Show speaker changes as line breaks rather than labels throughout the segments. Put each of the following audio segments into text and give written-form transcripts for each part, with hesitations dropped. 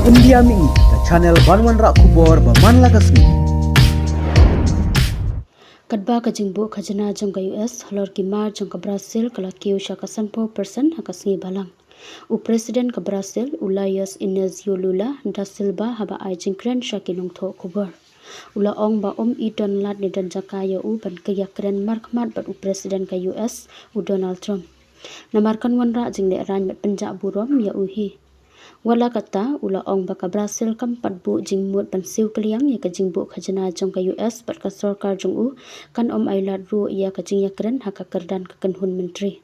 India Mi ke channel Banwan Rak Kubor Baman Lagasni.
Kadba ka jingbo khajana jong ka US halor ki mar jong ka Brazil kala kiu shaka sanpo person hakasngi balang. U President ka Brazil Luiz Inácio Lula da Silva haba ai jingkren shaki nong tho kubor. Ula ong ba idon lat ni dan jakaya u ban kaya kren markmat bat u President ka US u Donald Trump. Namarkan wanra jing le ran met penjak burom ya uhi. Wala kata ula ong baka Brazil kampat bu jingmut pansiu keliang ya ka jingbu khajana jong ka US bat ka sarkar jong u kan ailat ru ya ka jing yakren haka kerdan ka kenhun menteri.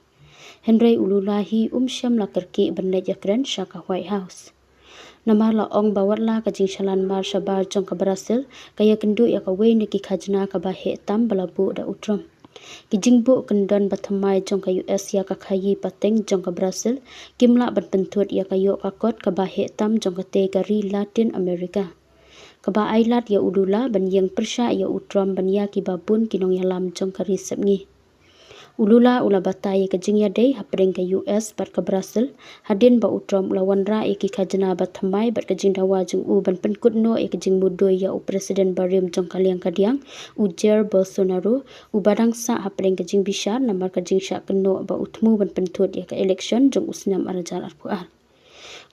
Henry ululahi syam la kerki banlet yakren shaka White House. Namar la ong bawat la ka jing shalan mar shabar jong ka Brazil kaya kendu ya ka wei ni ki khajana ka bahe tam balabu da utrom. Kijingbu kendon batamai jong ka US ya ka khayi pateng jong ka Brazil kimla bat pentut ya ka yo ka kot ka bahe tam jong ka te gari Latin America. Ka ba ailat ya udula ban yang persya ya utrom ban ya ki babun kinong yalam jong ka risep ngi. Ulula ula batai ka jing ya dei hapring ka US bat ka Brazil hadin ba utrom ula wanra ki khajana batamai bat ka jing dawa jong u ban penkut no ki jing mudoi ya u President barim jong kaliang kadiang u Jair Bolsonaro u badang sa hapring ka jing bishar namar ka jing syak keno ba utmu ban pentut ya ka election jong usnam arajal arpual.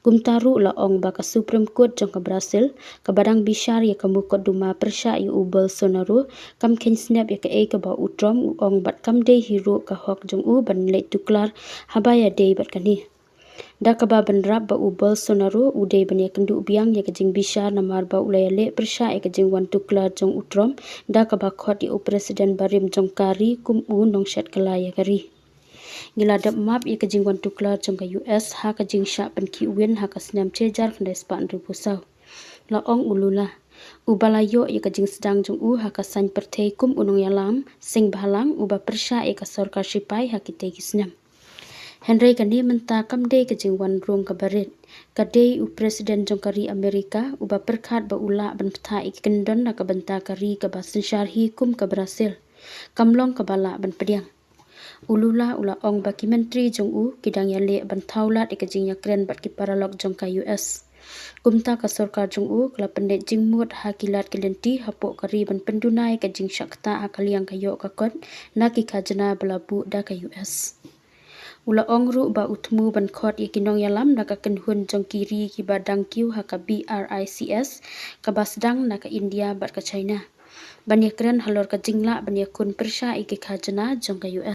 Gumtaru la ong ba ka Supreme Court jong ka Brazil ka badang bishar ya ka mukot duma persya ya u Bolsonaro kam ken snap ya ka ka ba utrom ong bat kam dei hero ka hok jong u ban le tuklar habaya dei bat kani. Da ka ba ban rap ba u Bolsonaro u dei ban ya kendu biang ya ka jing bishar namar ba ulaya le persya ya ka jing wan tuklar jong utrom da ka ba khot ya u President barim jong kari kum u nong shet kala ya kari. Ngila dap map ya ka jing wan tuklar jong ka US ha ka jing syak pan ki win ha ka snam chejar khandai span ru pusau. La ong ulula ubalayo ya ka jing sedang jong u ha ka san perthei kum unong yalam sing bahalang uba persya ya ka sarkar sipai ha ki te ki snam. Henry kani menta kam dei ka jing wan rong ka barit ka dei u President jong kari Amerika uba perkhat ba ula ban ptha ikendon na ka banta kari ka ba syarhi kum ka Brazil kamlong ka bala ban pediang. Ulula ula ong baki menteri jong u kidang ya le ban thaulat ka jing yakren bat ki paralok jong ka US. Kumta ka sarkar jong u kala pendet jingmut hakilat kelenti hapok kari ban pendunai ka jing syakta akaliang ka yo ka kon na ki khajana balabu da ka US. Ula ong ru ba utmu ban khot ya kinong yalam na ka kenhun jong kiri ki badang kiu ha ka BRICS ka basdang na ka India bat ka China. Ban yakren halor ka jingla ban yakun persya iki khajana jong ka US.